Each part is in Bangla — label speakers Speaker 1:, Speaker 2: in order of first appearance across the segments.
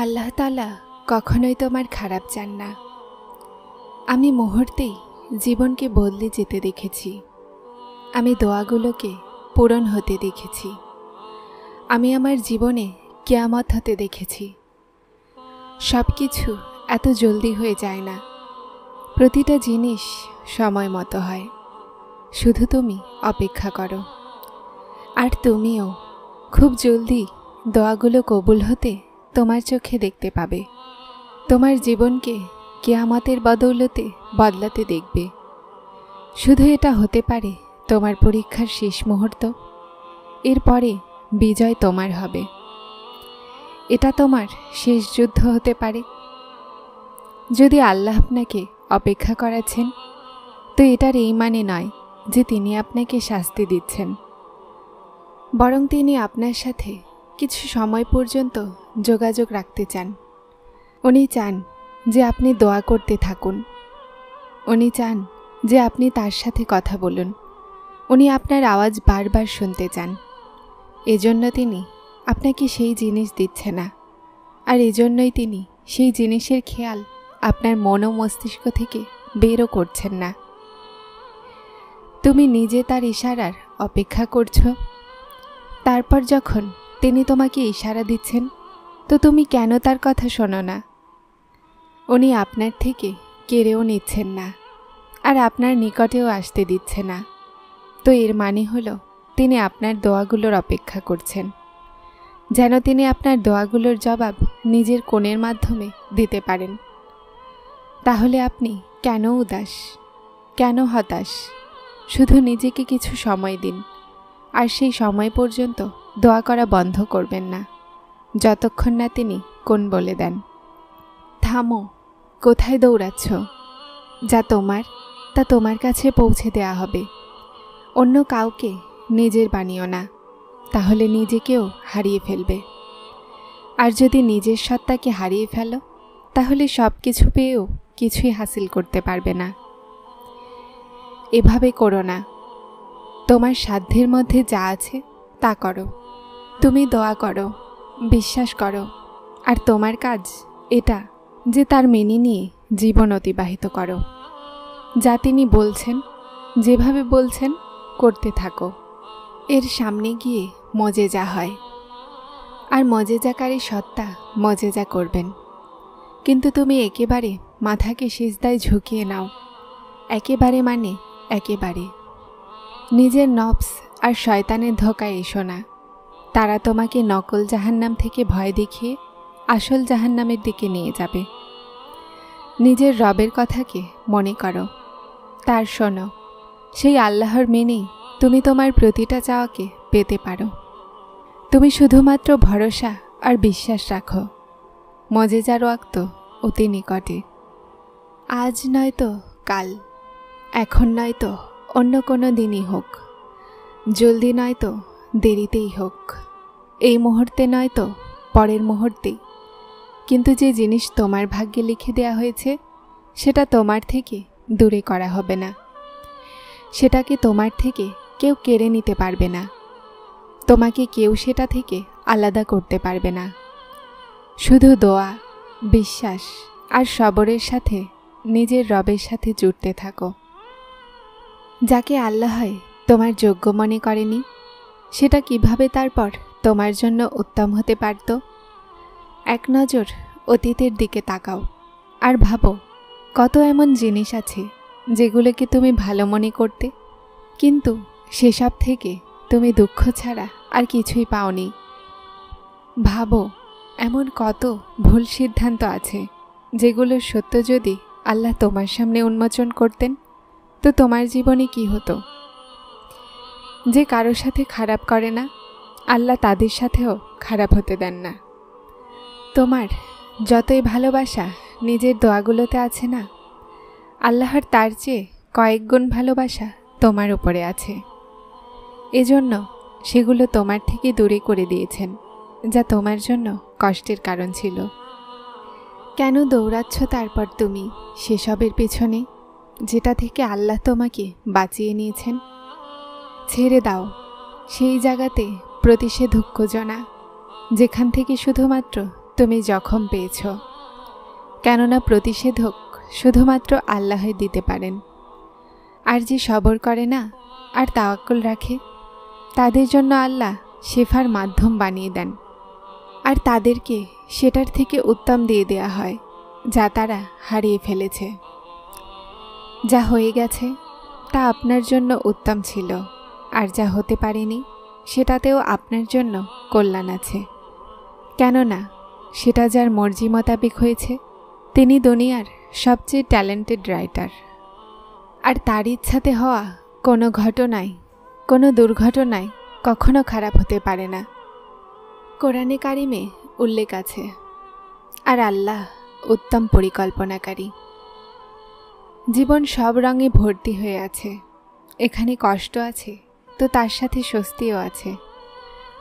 Speaker 1: আল্লাহ তাআলা কখনোই তোমার খারাপ চান না। আমি মুহূর্তেই জীবনকে বদলে যেতে দেখেছি। আমি দোয়াগুলোকে পূরণ হতে দেখেছি। আমি আমার জীবনে কিয়ামত হতে দেখেছি। সব কিছু এত জলদি হয়ে যায় না। প্রতিটা জিনিস সময় মতো হয়। শুধু তুমি অপেক্ষা করো। আর তুমিও খুব জলদি দোয়াগুলো কবুল হতে তোমার চোখে দেখতে পাবে। তোমার জীবনকে কিয়ামতের বদৌলতে বদলাতে দেখবে। শুধু এটা হতে পারে তোমার পরীক্ষার শেষ মুহূর্ত। এরপরে বিজয় তোমার হবে। এটা তোমার শেষ যুদ্ধ হতে পারে। যদি আল্লাহ আপনাকে অপেক্ষা করাচ্ছেন, তো এটার এই মানে নয় যে তিনি আপনাকে শাস্তি দিচ্ছেন, বরং তিনি আপনার সাথে কিছু সময় পর্যন্ত যোগাযোগ রাখতে চান। উনি চান যে আপনি দোয়া করতে থাকুন। উনি চান যে আপনি তার সাথে কথা বলুন। উনি আপনার আওয়াজ বারবার শুনতে চান। এজন্য তিনি আপনাকে সেই জিনিস দিচ্ছে না। আর এজন্যই তিনি সেই জিনিসের খেয়াল আপনার মন ও মস্তিষ্ক থেকে বেরও করছেন না। তুমি নিজে তার ইশারার অপেক্ষা করছো। তারপর যখন তিনি তোমাকে ইশারা দিচ্ছেন, তো তুমি কেন তার কথা শোনো না? উনি আপনার থেকে কেড়েও নিচ্ছেন না, আর আপনার নিকটেও আসতে দিচ্ছে না। তো এর মানে হলো তিনি আপনার দোয়াগুলোর অপেক্ষা করছেন, যেন তিনি আপনার দোয়াগুলোর জবাব নিজের কোণের মাধ্যমে দিতে পারেন। তাহলে আপনি কেন উদাস, কেন হতাশ? শুধু নিজেকে কিছু সময় দিন। আর সেই সময় পর্যন্ত দোয়া করা বন্ধ করবেন না, যতক্ষণ না তিনি কোন বলে দেন। থামো, কোথায় দৌড়াচ্ছ? যা তোমার তা তোমার কাছে পৌঁছে দেয়া হবে। অন্য কাউকে নিজের বানিও না, তাহলে নিজেকেও হারিয়ে ফেলবে। আর যদি নিজের সত্তাকে হারিয়ে ফেলো, তাহলে সব কিছু পেয়েও কিছুই হাসিল করতে পারবে না। এভাবে করো না। তোমার সাধ্যের মধ্যে যা আছে তা করো। তুমি দোয়া করো, বিশ্বাস করো, আর তোমার কাজ এটা যে তার মেনে নিয়ে জীবন অতিবাহিত করো। যা তিনি বলছেন, যেভাবে বলছেন করতে থাকো। এর সামনে গিয়ে মজেজা হয়, আর মজেজাকারী সত্তা মজেজা করবেন। কিন্তু তুমি একেবারে মাথাকে সিজদায় ঝুঁকিয়ে নাও। একেবারে মানে একেবারে। নিজের নফস আর শয়তানের ধোঁকায় এসো না। তারা তোমাকে নকল জাহান্নাম থেকে ভয় দেখিয়ে আসল জাহান্নামের দিকে নিয়ে যাবে। নিজের রবের কথাকে মনে করো, তার শোনো। সেই আল্লাহর মেনেই তুমি তোমার প্রতিটা চাওয়াকে পেতে পারো। তুমি শুধুমাত্র ভরসা আর বিশ্বাস রাখো। মজেজার ওয়াক্ত অতি নিকটে। আজ নয়তো কাল, এখন নয়তো অন্য কোনো দিনই হোক, জলদি নয়তো দেরিতেই হোক, এই মুহূর্তে নয়তো পরের মুহূর্তেই, কিন্তু যে জিনিস তোমার ভাগ্যে লিখে দেয়া হয়েছে সেটা তোমার থেকে দূরে করা হবে না। সেটাকে তোমার থেকে কেউ কেড়ে নিতে পারবে না। তোমাকে কেউ সেটা থেকে আলাদা করতে পারবে না। শুধু দোয়া, বিশ্বাস আর সবরের সাথে নিজের রবের সাথে জুড়তে থাকো। যাকে আল্লাহ তোমার যোগ্য মনে করেনি, সেটা কিভাবে তারপর তোমার জন্য উত্তম হতে পারত? এক নজর অতীতের দিকে তাকাও আর ভাবো, কত এমন জিনিস আছে যেগুলোকে তুমি ভালো মনে করতে, কিন্তু সেসব থেকে তুমি দুঃখ ছাড়া আর কিছুই পাওনি। ভাবো, এমন কত ভুল সিদ্ধান্ত আছে যেগুলোর সত্য যদি আল্লাহ তোমার সামনে উন্মোচন করতেন, তো তোমার জীবনে কি হতো? যে কারোর সাথে খারাপ করে না, আল্লাহ তাদের সাথেও খারাপ হতে দেন না। তোমার যতই ভালোবাসা নিজের দোয়াগুলোতে আছে না, আল্লাহর তার চেয়ে কয়েক গুণ ভালোবাসা তোমার উপরে আছে। এজন্য সেগুলো তোমার থেকে দূরে করে দিয়েছেন, যা তোমার জন্য কষ্টের কারণ ছিল। কেন দৌড়াচ্ছ তারপর তুমি সেসবের পেছনে, যেটা থেকে আল্লাহ তোমাকে বাঁচিয়ে নিয়েছেন? ছেড়ে দাও সেই জায়গাতে প্রতিষেধক খোঁজো না, যেখান থেকে শুধুমাত্র তুমি জখম পেয়েছ, কেননা প্রতিষেধক শুধুমাত্র আল্লাহই দিতে পারেন। আর যে সবর করে না আর তাওয়াক্কুল রাখে, তাদের জন্য আল্লাহ শেফার মাধ্যম বানিয়ে দেন, আর তাদেরকে সেটার থেকে উত্তম দিয়ে দেয়া হয় যা তারা হারিয়ে ফেলেছে। যা হয়ে গেছে তা আপনার জন্য উত্তম ছিল, আর যা হতে পারেনি সেটাতেও আপনার জন্য কল্যাণ আছে, কেননা সেটা যার মর্জি মোতাবেক হয়েছে তিনি দুনিয়ার সবচেয়ে ট্যালেন্টেড রাইটার। আর তার ইচ্ছাতে হওয়া কোনো ঘটনায়, কোনো দুর্ঘটনায় কখনো খারাপ হতে পারে না। কোরআনে কারিমে উল্লেখ আছে, আর আল্লাহ উত্তম পরিকল্পনাকারী। জীবন সব রঙে ভর্তি হয়ে আছে, এখানে কষ্ট আছে তো তার সাথে স্বস্তিও আছে।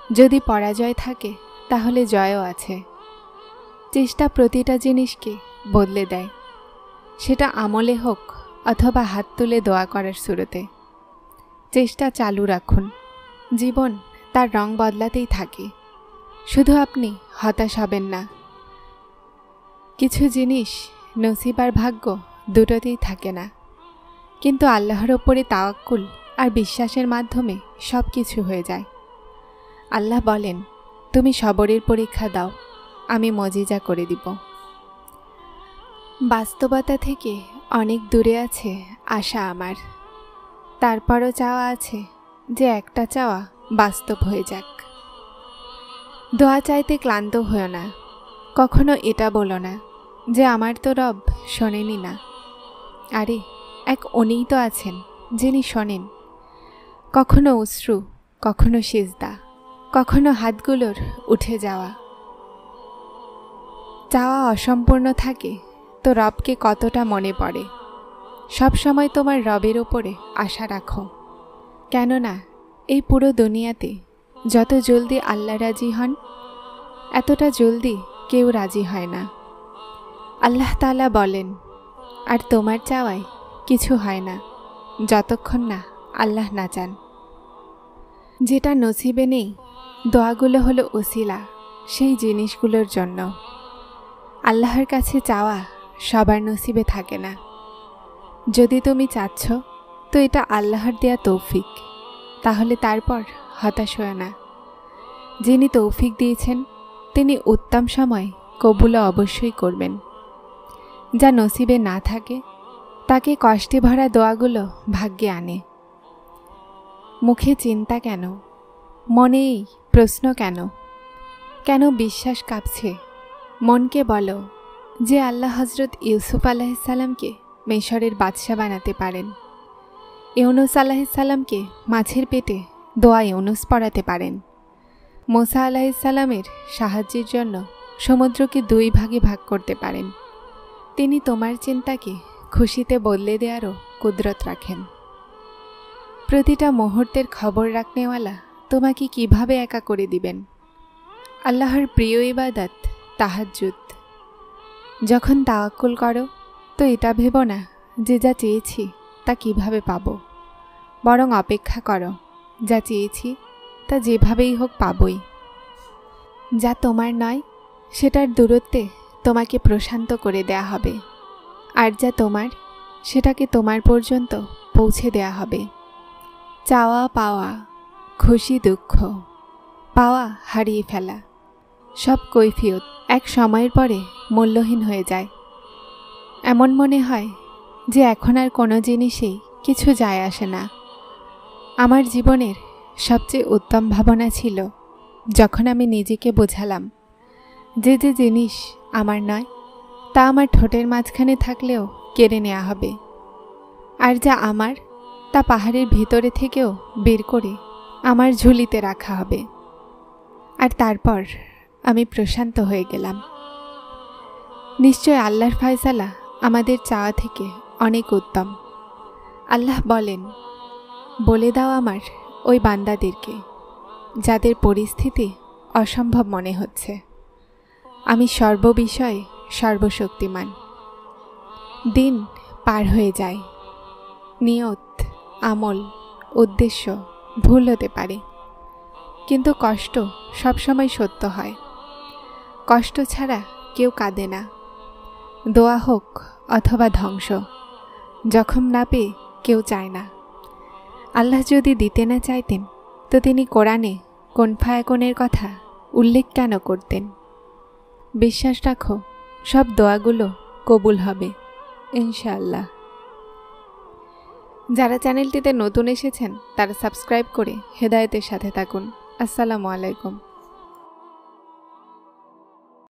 Speaker 1: যদি পরাজয় থাকে তাহলে জয়ও আছে। চেষ্টা প্রতিটা জিনিসকে বদলে দেয়, সেটা আমলে হোক অথবা হাত তুলে দোয়া করার শুরুতে। চেষ্টা চালু রাখুন, জীবন তার রং বদলাতেই থাকে, শুধু আপনি হতাশ হবেন না। কিছু জিনিস নসিব আর ভাগ্য দুটোতেই থাকে না, কিন্তু আল্লাহর ওপরে তাওয়াক্কুল আর বিশ্বাসের মাধ্যমে সব কিছু হয়ে যায়। আল্লাহ বলেন, তুমি সবরের পরীক্ষা দাও, আমি মজিজা করে দিব। বাস্তবতা থেকে অনেক দূরে আছে আশা আমার, তারপরও চাওয়া আছে যে একটা চাওয়া বাস্তব হয়ে যাক। দোয়া চাইতে ক্লান্ত হও না, কখনো এটা বলো না যে আমার তো রব শোনেনি না। আরে এক উনিই তো আছেন যিনি শোনেন। কখনো অশ্রু, কখনো সিজদা, কখনো হাতগুলোর উঠে যাওয়া। চাওয়া অসম্পূর্ণ থাকে তো রবকে কতটা মনে পড়ে। সব সময় তোমার রবের ওপরে আশা রাখো, কেননা এই পুরো দুনিয়াতে যত জলদি আল্লাহ রাজি হন এতটা জলদি কেউ রাজি হয় না। আল্লাহ তাআলা বলেন, আর তোমার চাওয়ায় কিছু হয় না যতক্ষণ না আল্লাহ না চান। যেটা নসিবে নেই, দোয়াগুলো হলো ওসিলা সেই জিনিসগুলোর জন্য। আল্লাহর কাছে চাওয়া সবার নসিবে থাকে না। যদি তুমি চাচ্ছ তো এটা আল্লাহর দেয়া তৌফিক, তাহলে তারপর হতাশ হও না। যিনি তৌফিক দিয়েছেন তিনি উত্তম সময় কবুল অবশ্যই করবেন। যা নসিবে না থাকে তাকে কষ্টে ভরা দোয়াগুলো ভাগ্যে আনে। মুখে চিন্তা কেন, মনেই প্রশ্ন কেন, কেন বিশ্বাস কাঁপছে? মনকে বলো যে আল্লাহ হজরত ইউসুফ আলাইহিসসালামকে মিশরের বাদশা বানাতে পারেন, ইউনুস আলাইহিসসালামকে মাছের পেটে দোয়া ইউনুস পড়াতে পারেন, মুসা আলাইহিসসালামের সাহায্যের জন্য সমুদ্রকে 2 ভাগে ভাগ করতে পারেন। তিনি তোমার চিন্তাকে খুশিতে বদলে দেওয়ারও কুদরত রাখেন। প্রতিটা মুহূর্তের খবর রাখনেওয়ালা তোমাকে কিভাবে একা করে দিবেন? আল্লাহর প্রিয় ইবাদত তাহাজ্জুদ। যখন তাওয়াক্কুল করো তো এটা ভেবো না যে যা চেয়েছি তা কিভাবে পাবো, বরং অপেক্ষা করো যা চেয়েছি তা যেভাবেই হোক পাবই। যা তোমার নয় সেটার দূরত্বে তোমাকে প্রশান্ত করে দেয়া হবে, আর যা তোমার সেটাকে তোমার পর্যন্ত পৌঁছে দেয়া হবে। চাওয়া পাওয়া, খুশি দুঃখ, পাওয়া হারিয়ে ফেলা, সব কৈফিয়ত এক সময়ের পরে মূল্যহীন হয়ে যায়। এমন মনে হয় যে এখন আর কোনো জিনিসেই কিছু যায় আসে না। আমার জীবনের সবচেয়ে উত্তম ভাবনা ছিল যখন আমি নিজেকে বোঝালাম যে যে জিনিস আমার নয় তা আমার ঠোঁটের মাঝখানে থাকলেও কেড়ে নেওয়া হবে, আর যা আমার তা পাহাড়ের ভিতরে থেকেও বের করে আমার ঝুলিতে রাখা হবে। আর তারপর আমি প্রশান্ত হয়ে গেলাম। নিশ্চয় আল্লাহর ফয়সালা আমাদের চাওয়া থেকে অনেক উত্তম। আল্লাহ বলেন, বলে দাও আমার ওই বান্দাদেরকে যাদের পরিস্থিতি অসম্ভব মনে হচ্ছে, আমি সর্ববিষয়ে সর্বশক্তিমান। দিন পার হয়ে যায়, নিয়ত, আমল, উদ্দেশ্য ভুল হতে পারে, কিন্তু কষ্ট সবসময় সত্য হয়। কষ্ট ছাড়া কেউ কাঁদে না। দোয়া হোক অথবা ধ্বংস, জখম না পেয়ে কেউ চায় না। আল্লাহ যদি দিতে না চাইতেন তো তিনি কোরআনে কোন ফায়াকুনের কথা উল্লেখ কেন করতেন? বিশ্বাস রাখো, সব দোয়াগুলো কবুল হবে ইনশাআল্লাহ। যারা চ্যানেলটিতে নতুন এসেছেন তারা সাবস্ক্রাইব করে হেদায়েতের সাথে থাকুন। আসসালামু আলাইকুম।